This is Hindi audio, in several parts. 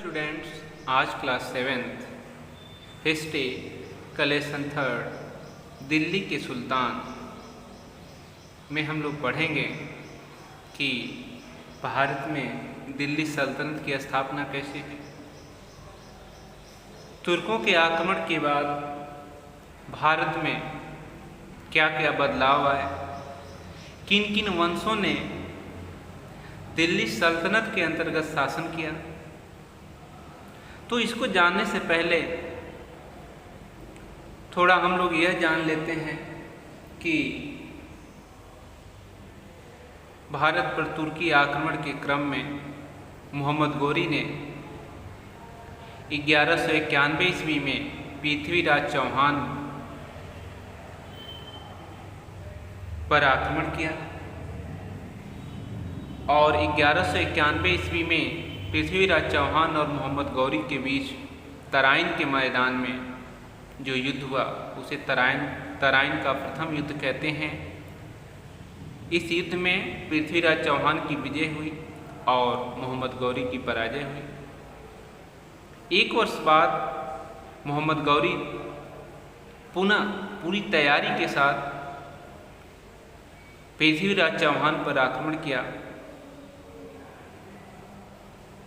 स्टूडेंट्स, आज क्लास 7th हिस्ट्री का लेसन 3 दिल्ली के सुल्तान में हम लोग पढ़ेंगे कि भारत में दिल्ली सल्तनत की स्थापना कैसे हुई। तुर्कों के आक्रमण के बाद भारत में क्या क्या बदलाव आए, किन किन वंशों ने दिल्ली सल्तनत के अंतर्गत शासन किया। तो इसको जानने से पहले थोड़ा हम लोग यह जान लेते हैं कि भारत पर तुर्की आक्रमण के क्रम में मोहम्मद गौरी ने 1191 ईस्वी में पृथ्वीराज चौहान पर आक्रमण किया और 1191 ईस्वी में पृथ्वीराज चौहान और मोहम्मद गौरी के बीच तराइन के मैदान में जो युद्ध हुआ उसे तराइन का प्रथम युद्ध कहते हैं। इस युद्ध में पृथ्वीराज चौहान की विजय हुई और मोहम्मद गौरी की पराजय हुई। एक वर्ष बाद मोहम्मद गौरी पुनः पूरी तैयारी के साथ पृथ्वीराज चौहान पर आक्रमण किया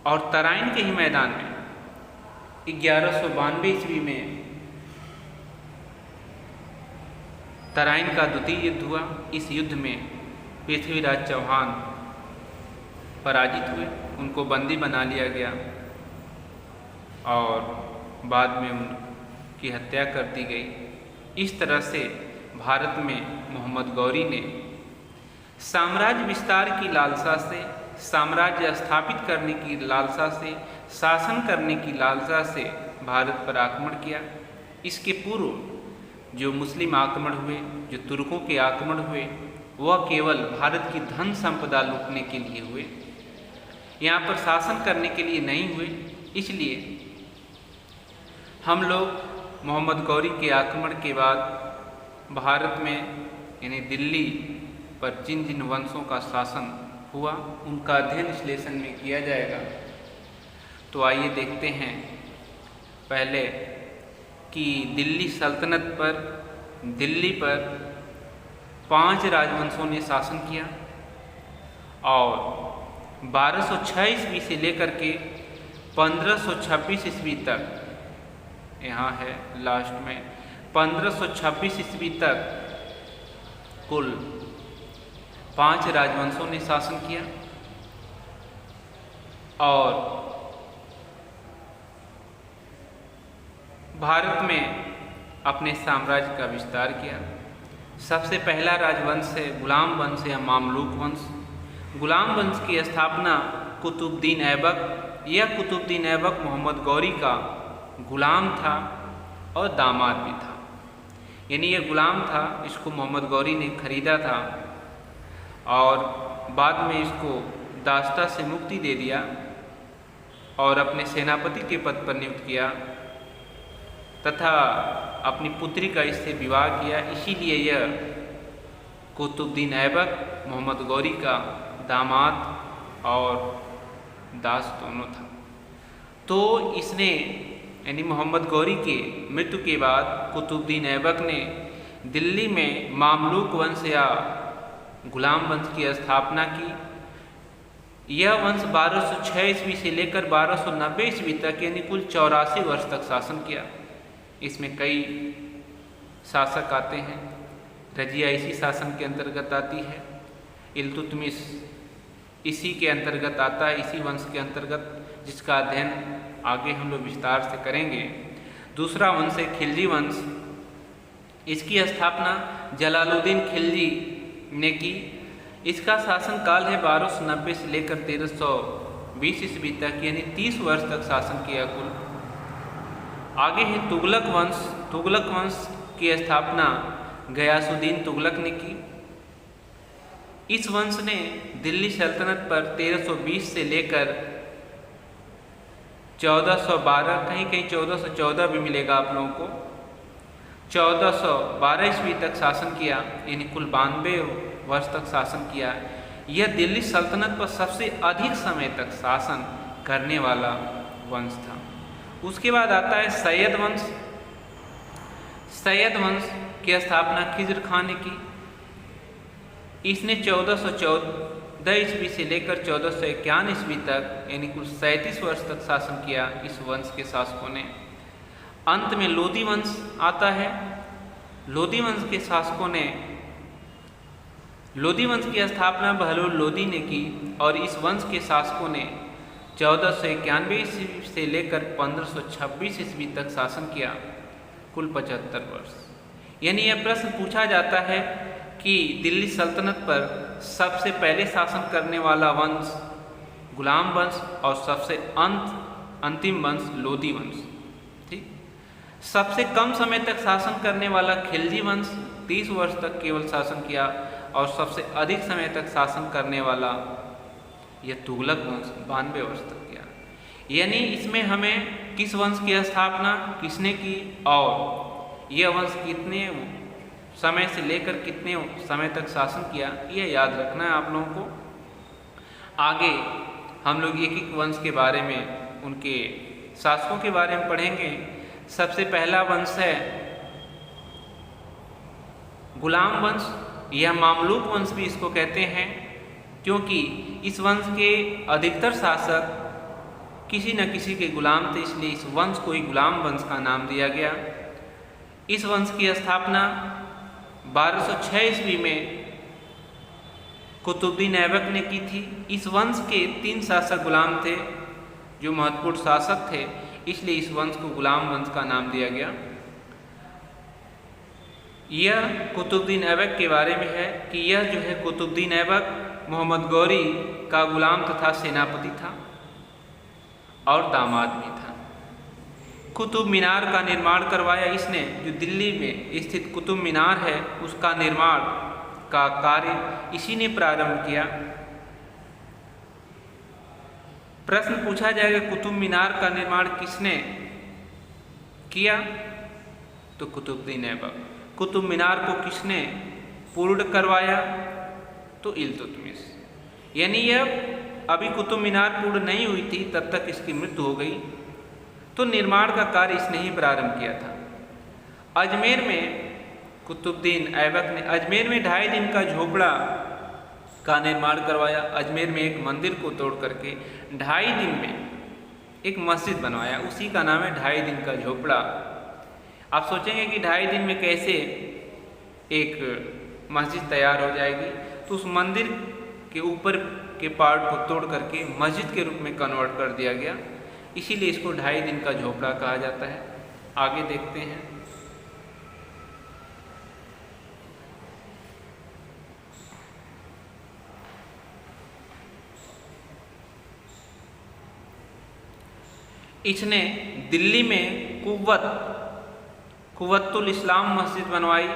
और तराइन के ही मैदान में 1192 ईस्वी में तराइन का द्वितीय युद्ध हुआ। इस युद्ध में पृथ्वीराज चौहान पराजित हुए, उनको बंदी बना लिया गया और बाद में उनकी हत्या कर दी गई। इस तरह से भारत में मोहम्मद गौरी ने साम्राज्य विस्तार की लालसा से, साम्राज्य स्थापित करने की लालसा से, शासन करने की लालसा से भारत पर आक्रमण किया। इसके पूर्व जो मुस्लिम आक्रमण हुए, जो तुर्कों के आक्रमण हुए, वह केवल भारत की धन संपदा लूटने के लिए हुए, यहाँ पर शासन करने के लिए नहीं हुए। इसलिए हम लोग मोहम्मद गौरी के आक्रमण के बाद भारत में यानी दिल्ली पर जिन जिन वंशों का शासन हुआ उनका अध्ययन इस लेसन में किया जाएगा। तो आइए देखते हैं पहले कि दिल्ली सल्तनत पर, दिल्ली पर 5 राजवंशों ने शासन किया और 1206 ईस्वी से लेकर के 1526 ईस्वी तक, यहाँ है लास्ट में 1526 ईस्वी तक कुल 5 राजवंशों ने शासन किया और भारत में अपने साम्राज्य का विस्तार किया। सबसे पहला राजवंश है गुलाम वंश या मामलूक वंश। गुलाम वंश की स्थापना कुतुबुद्दीन ऐबक, यह कुतुबुद्दीन ऐबक मोहम्मद गौरी का गुलाम था और दामाद भी था, यानी यह गुलाम था, इसको मोहम्मद गौरी ने खरीदा था और बाद में इसको दास्ता से मुक्ति दे दिया और अपने सेनापति के पद पर नियुक्त किया तथा अपनी पुत्री का इससे विवाह किया। इसीलिए यह कुतुबुद्दीन ऐबक मोहम्मद गौरी का दामाद और दास दोनों था। तो इसने यानी मोहम्मद गौरी के मृत्यु के बाद कुतुबुद्दीन ऐबक ने दिल्ली में मामलूक वंश या गुलाम वंश की स्थापना की। यह वंश 1206 ईस्वी से लेकर 1290 ईस्वी तक यानी कुल 84 वर्ष तक शासन किया। इसमें कई शासक आते हैं। रजिया इसी शासन के अंतर्गत आती है, इल्तुतमिश इसी के अंतर्गत आता है, इसी वंश के अंतर्गत, जिसका अध्ययन आगे हम लोग विस्तार से करेंगे। दूसरा वंश है खिलजी वंश। इसकी स्थापना जलालुद्दीन खिलजी ने की। इसका शासन काल है 1290 से लेकर 1320 ईस्वी तक, यानी 30 वर्ष तक शासन किया कुल। आगे है तुगलक वंश। तुगलक वंश की स्थापना गयासुद्दीन तुगलक ने की। इस वंश ने दिल्ली सल्तनत पर 1320 से लेकर 1412, कहीं कहीं 1414 भी मिलेगा आप लोगों को, 1412 ईस्वी तक शासन किया, यानी कुल 92 वर्ष तक शासन किया। यह दिल्ली सल्तनत पर सबसे अधिक समय तक शासन करने वाला वंश था। उसके बाद आता है सैयद वंश। सैयद वंश की स्थापना खिज्र खान ने की। इसने 1414 ईस्वी से लेकर 1451 ईस्वी तक यानी कुल 37 वर्ष तक शासन किया इस वंश के शासकों ने। अंत में लोदी वंश आता है। लोदी वंश के शासकों ने लोदी वंश की स्थापना बहलोल लोदी ने की और इस वंश के शासकों ने 1491 ईस्वी से लेकर 1526 ईस्वी तक शासन किया, कुल 75 वर्ष। यानी यह प्रश्न पूछा जाता है कि दिल्ली सल्तनत पर सबसे पहले शासन करने वाला वंश गुलाम वंश और सबसे अंतिम वंश लोदी वंश। ठीक। सबसे कम समय तक शासन करने वाला खिलजी वंश 30 वर्ष तक केवल शासन किया और सबसे अधिक समय तक शासन करने वाला यह तुगलक वंश 92 वर्ष तक किया। यानी इसमें हमें किस वंश की स्थापना किसने की और यह वंश कितने समय से लेकर कितने समय तक शासन किया, यह याद रखना है आप लोगों को। आगे हम लोग एक एक वंश के बारे में, उनके शासकों के बारे में पढ़ेंगे। सबसे पहला वंश है गुलाम वंश। यह मामलूक वंश भी इसको कहते हैं, क्योंकि इस वंश के अधिकतर शासक किसी न किसी के गुलाम थे, इसलिए इस वंश को ही गुलाम वंश का नाम दिया गया। इस वंश की स्थापना 1206 ईस्वी में कुतुबुद्दीन ऐबक ने की थी। इस वंश के 3 शासक गुलाम थे जो महत्वपूर्ण शासक थे, इसलिए इस वंश को गुलाम वंश का नाम दिया गया। यह कुतुबुद्दीन ऐबक के बारे में है कि यह जो है कुतुबुद्दीन ऐबक मोहम्मद गौरी का गुलाम तथा सेनापति था और दामाद भी था। कुतुब मीनार का निर्माण करवाया इसने। जो दिल्ली में स्थित कुतुब मीनार है उसका निर्माण का कार्य इसी ने प्रारंभ किया। प्रश्न पूछा जाएगा कुतुब मीनार का निर्माण किसने किया, तो कुतुबुद्दीन ऐबक। कुतुब मीनार को किसने पूर्ण करवाया, तो इल्तुतमिश। यानी यह अभी कुतुब मीनार पूर्ण नहीं हुई थी तब तक इसकी मृत्यु हो गई, तो निर्माण का कार्य इसने ही प्रारंभ किया था। अजमेर में कुतुबुद्दीन ऐबक ने अजमेर में 2.5 दिन का झोपड़ा का निर्माण करवाया। अजमेर में एक मंदिर को तोड़ करके 2.5 दिन में एक मस्जिद बनवाया, उसी का नाम है 2.5 दिन का झोपड़ा। आप सोचेंगे कि 2.5 दिन में कैसे एक मस्जिद तैयार हो जाएगी, तो उस मंदिर के ऊपर के पार्ट को तोड़ करके मस्जिद के रूप में कन्वर्ट कर दिया गया, इसीलिए इसको 2.5 दिन का झोपड़ा कहा जाता है। आगे देखते हैं। इसने दिल्ली में कुव्वतुल इस्लाम मस्जिद बनवाई।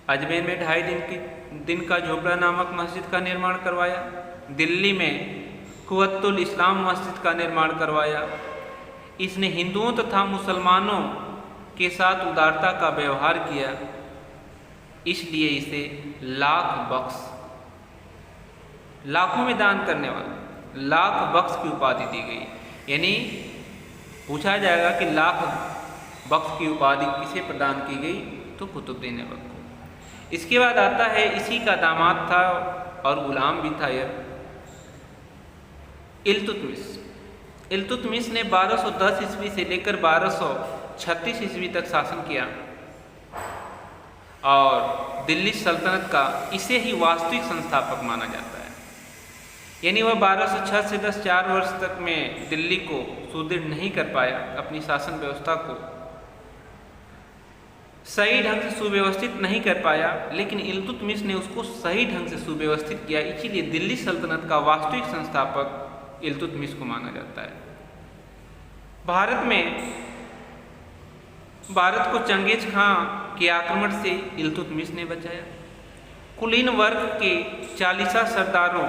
अजमेर में 2.5 दिन का झोपड़ा नामक मस्जिद का निर्माण करवाया। दिल्ली में कुव्वतुल इस्लाम मस्जिद का निर्माण करवाया। इसने हिंदुओं तथा मुसलमानों के साथ उदारता का व्यवहार किया, इसलिए इसे लाखों में दान करने वाला लाख बख्श की उपाधि दी गई। यानी पूछा जाएगा कि लाख बख्श की उपाधि किसे प्रदान की गई, तो कुतुबुद्दीन ऐबक को। इसके बाद आता है, इसी का दामाद था और गुलाम भी था यह इल्तुतमिश। इल्तुतमिश ने 1210 ईस्वी से लेकर 1236 ईस्वी तक शासन किया और दिल्ली सल्तनत का इसे ही वास्तविक संस्थापक माना जाता है। यानी वह 1206 से 4 वर्ष तक में दिल्ली को सुदृढ़ नहीं कर पाया, अपनी शासन व्यवस्था को सही ढंग से सुव्यवस्थित नहीं कर पाया, लेकिन इल्तुतमिश ने उसको सही ढंग से सुव्यवस्थित किया, इसीलिए दिल्ली सल्तनत का वास्तविक संस्थापक इल्तुतमिश को माना जाता है। भारत को चंगेज खां के आक्रमण से इल्तुतमिश ने बचाया। कुलीन वर्ग के 40 सरदारों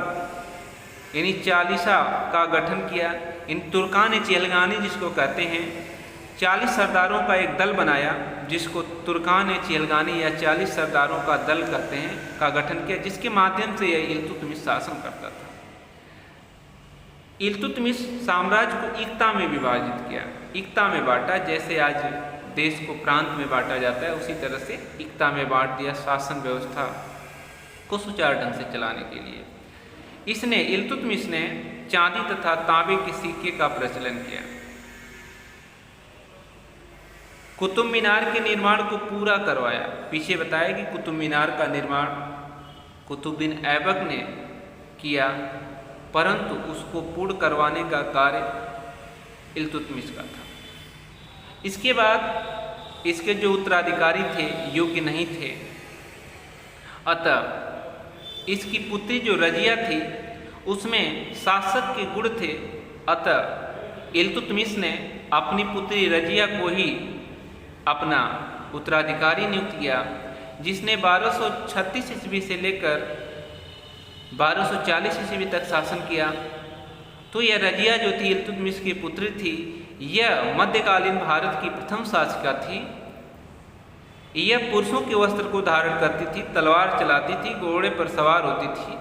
यानी 40 का गठन किया। इन तुर्कान चेहलगानी जिसको कहते हैं, 40 सरदारों का एक दल बनाया जिसको तुर्कान चेहलगानी या 40 सरदारों का दल कहते हैं, का गठन किया, जिसके माध्यम से यह इल्तुतमिश शासन करता था। इल्तुतमिश साम्राज्य को इक्ता में विभाजित किया, इक्ता में बांटा। जैसे आज देश को प्रांत में बांटा जाता है, उसी तरह से इक्ता में बांट दिया शासन व्यवस्था को सुचारू ढंग से चलाने के लिए। इसने इल्तुतमिश ने चांदी तथा तांबे के सिक्के का प्रचलन किया। कुतुब मीनार के निर्माण को पूरा करवाया। पीछे बताया कि कुतुब मीनार का निर्माण कुतुबुद्दीन ऐबक ने किया, परंतु उसको पूर्ण करवाने का कार्य इल्तुतमिश का था। इसके बाद इसके जो उत्तराधिकारी थे योग्य नहीं थे, अतः इसकी पुत्री जो रजिया थी उसमें शासक के गुण थे। अतः इल्तुतमिश ने अपनी पुत्री रजिया को ही अपना उत्तराधिकारी नियुक्त किया, जिसने 1236 ईस्वी से लेकर 1240 ईस्वी तक शासन किया। तो यह रजिया जो थी इल्तुतमिश की पुत्री थी, यह मध्यकालीन भारत की प्रथम शासिका थी। यह पुरुषों के वस्त्र को धारण करती थी, तलवार चलाती थी, घोड़े पर सवार होती थी।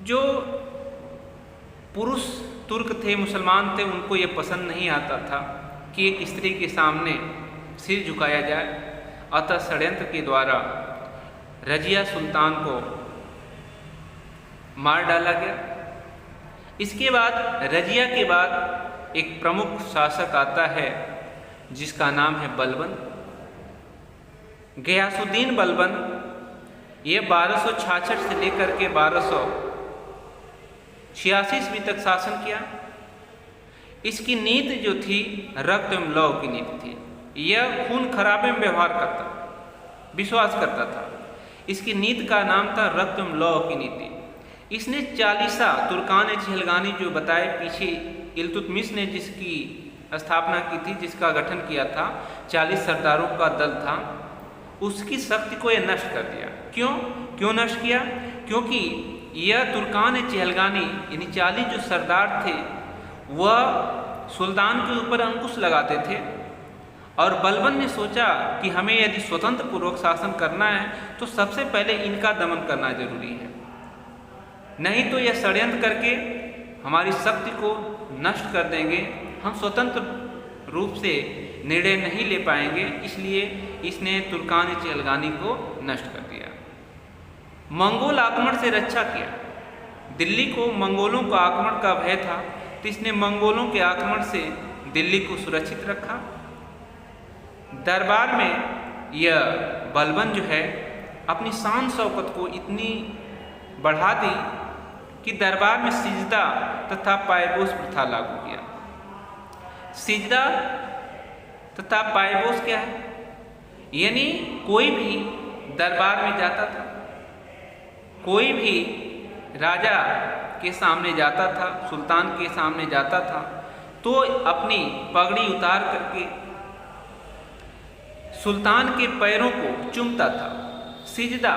जो पुरुष तुर्क थे, मुसलमान थे, उनको यह पसंद नहीं आता था कि एक स्त्री के सामने सिर झुकाया जाए। अतः षड्यंत्र के द्वारा रजिया सुल्तान को मार डाला गया। इसके बाद रजिया के बाद एक प्रमुख शासक आता है जिसका नाम है बलबन, गयासुद्दीन बलबन। ये 1266 से लेकर के 1286 ईस्वी तक शासन किया। इसकी नीति जो थी रक्त एवं लौ की नीति थी। यह खून खराबे में व्यवहार करता, विश्वास करता था। इसकी नीति का नाम था रक्त एवं लौ की नीति। इसने 40 तुर्कान चहलगानी जो बताए पीछे इल्तुतमिश ने जिसकी स्थापना की थी, जिसका गठन किया था, 40 सरदारों का दल था, उसकी शक्ति को यह नष्ट कर दिया। क्यों नष्ट किया? क्योंकि यह तुर्कान चहलगानी यानी 40 जो सरदार थे वह सुल्तान के ऊपर अंकुश लगाते थे। और बलबन ने सोचा कि हमें यदि स्वतंत्र पूर्वक शासन करना है तो सबसे पहले इनका दमन करना जरूरी है, नहीं तो यह षड्यंत्र करके हमारी शक्ति को नष्ट कर देंगे, हम स्वतंत्र रूप से निर्णय नहीं ले पाएंगे। इसलिए इसने तुर्कान चहलगानी को नष्ट कर दिया। मंगोल आक्रमण से रक्षा किया। दिल्ली को मंगोलों का आक्रमण का भय था, तो इसने मंगोलों के आक्रमण से दिल्ली को सुरक्षित रखा। दरबार में यह बलबन जो है अपनी शान शौकत को इतनी बढ़ा दी कि दरबार में सिजदा तथा पायबोस प्रथा लागू किया। सिजदा तथा पायबोस क्या है? यानी कोई भी दरबार में जाता था, कोई भी राजा के सामने जाता था, सुल्तान के सामने जाता था, तो अपनी पगड़ी उतार करके सुल्तान के पैरों को चूमता था। सिजदा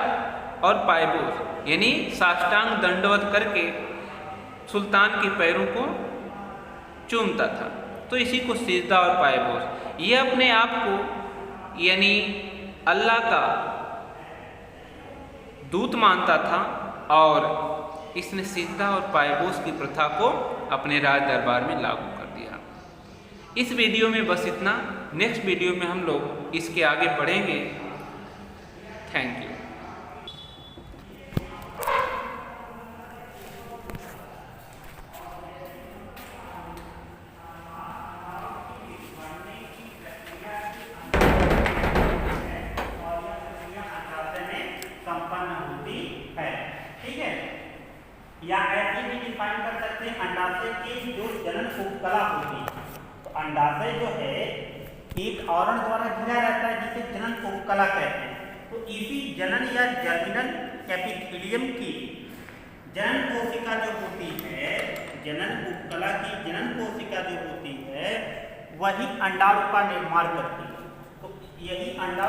और पायबोस यानी साष्टांग दंडवत करके सुल्तान के पैरों को चूमता था, तो इसी को सिजदा और पायबोस। यह अपने आप को यानी अल्लाह का दूत मानता था और इसने सिजदा और पायबोस की प्रथा को अपने राज दरबार में लागू कर दिया। इस वीडियो में बस इतना। नेक्स्ट वीडियो में हम लोग इसके आगे पढ़ेंगे। Thank you. या ऐसे भी डिफाइन कर सकते हैं अंडाशय की जो जनन उपकला होती है। तो अंडाशय जो है एक आवरण द्वारा घिरा रहता है जिसे जनन उपकला कहते हैं। तो इसी जनन या जर्मिनल एपिथेलियम की जनन कोशिका जो होती है, जनन उपकला की जनन कोशिका जो होती है वही अंडाणु का निर्माण करती है। तो यही अंडा